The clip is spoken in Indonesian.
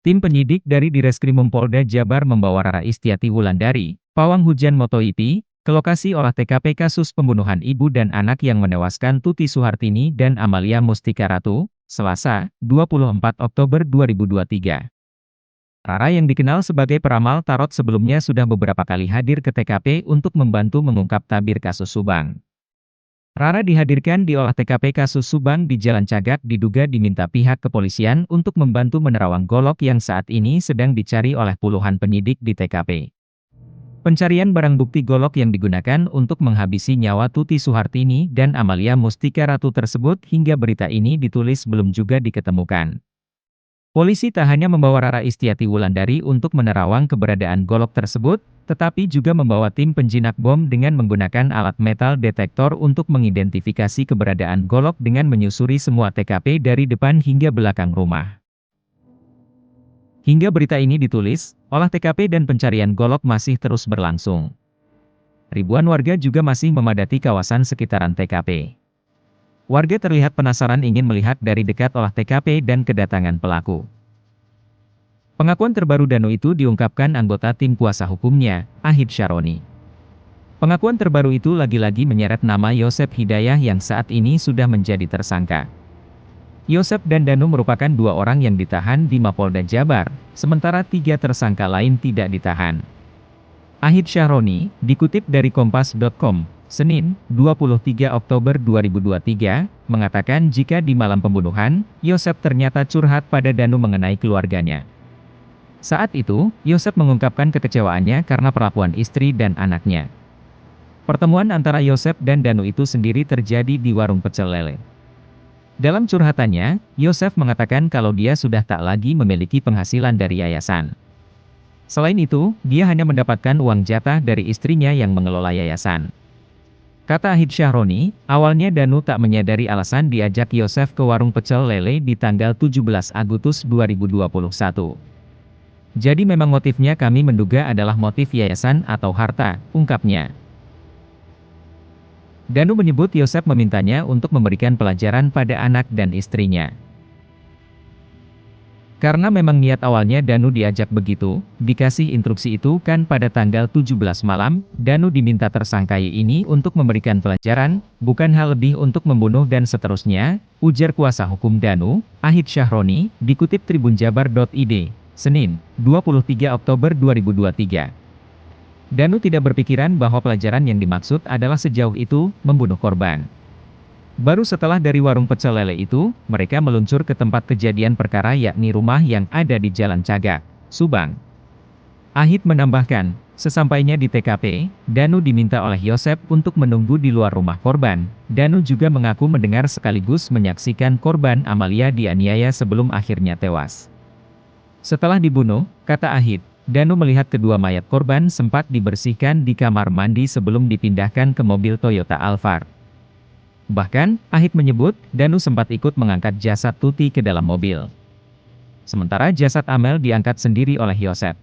Tim penyidik dari Direskrimum Polda Jabar membawa Rara Istiati Wulandari, pawang hujan MotoGP, ke lokasi olah TKP kasus pembunuhan ibu dan anak yang menewaskan Tuti Suhartini dan Amalia Mustika Ratu, Selasa, 24 Oktober 2023. Rara yang dikenal sebagai peramal tarot sebelumnya sudah beberapa kali hadir ke TKP untuk membantu mengungkap tabir kasus Subang. Rara dihadirkan di olah TKP kasus Subang di Jalan Cagak diduga diminta pihak kepolisian untuk membantu menerawang golok yang saat ini sedang dicari oleh puluhan penyidik di TKP. Pencarian barang bukti golok yang digunakan untuk menghabisi nyawa Tuti Suhartini dan Amalia Mustika Ratu tersebut hingga berita ini ditulis belum juga diketemukan. Polisi tak hanya membawa Rara Istiati Wulandari untuk menerawang keberadaan golok tersebut, tetapi juga membawa tim penjinak bom dengan menggunakan alat metal detektor untuk mengidentifikasi keberadaan golok dengan menyusuri semua TKP dari depan hingga belakang rumah. Hingga berita ini ditulis, olah TKP dan pencarian golok masih terus berlangsung. Ribuan warga juga masih memadati kawasan sekitaran TKP. Warga terlihat penasaran ingin melihat dari dekat olah TKP dan kedatangan pelaku. Pengakuan terbaru Danu itu diungkapkan anggota tim kuasa hukumnya, Ahid Syaroni. Pengakuan terbaru itu lagi-lagi menyeret nama Yosep Hidayah yang saat ini sudah menjadi tersangka. Yosep dan Danu merupakan dua orang yang ditahan di Mapolda Jabar, sementara tiga tersangka lain tidak ditahan. Ahid Syaroni, dikutip dari Kompas.com, Senin, 23 Oktober 2023, mengatakan jika di malam pembunuhan, Yosep ternyata curhat pada Danu mengenai keluarganya. Saat itu, Yosep mengungkapkan kekecewaannya karena perlakuan istri dan anaknya. Pertemuan antara Yosep dan Danu itu sendiri terjadi di warung pecel lele. Dalam curhatannya, Yosep mengatakan kalau dia sudah tak lagi memiliki penghasilan dari yayasan. Selain itu, dia hanya mendapatkan uang jatah dari istrinya yang mengelola yayasan. Kata Ahid Syaroni, awalnya Danu tak menyadari alasan diajak Yosep ke warung pecel lele di tanggal 17 Agustus 2021. Jadi memang motifnya kami menduga adalah motif yayasan atau harta, ungkapnya. Danu menyebut Yosep memintanya untuk memberikan pelajaran pada anak dan istrinya. Karena memang niat awalnya Danu diajak begitu, dikasih instruksi itu kan pada tanggal 17 malam, Danu diminta tersangkai ini untuk memberikan pelajaran, bukan hal lebih untuk membunuh dan seterusnya, ujar kuasa hukum Danu, Ahid Syaroni, dikutip tribunjabar.id, Senin, 23 Oktober 2023. Danu tidak berpikiran bahwa pelajaran yang dimaksud adalah sejauh itu, membunuh korban. Baru setelah dari warung pecel lele itu, mereka meluncur ke tempat kejadian perkara yakni rumah yang ada di Jalan Cagak, Subang. Ahid menambahkan, sesampainya di TKP, Danu diminta oleh Yosep untuk menunggu di luar rumah korban. Danu juga mengaku mendengar sekaligus menyaksikan korban Amalia dianiaya sebelum akhirnya tewas. Setelah dibunuh, kata Ahid, Danu melihat kedua mayat korban sempat dibersihkan di kamar mandi sebelum dipindahkan ke mobil Toyota Alphard. Bahkan, Ahid menyebut, Danu sempat ikut mengangkat jasad Tuti ke dalam mobil. Sementara jasad Amel diangkat sendiri oleh Yosep.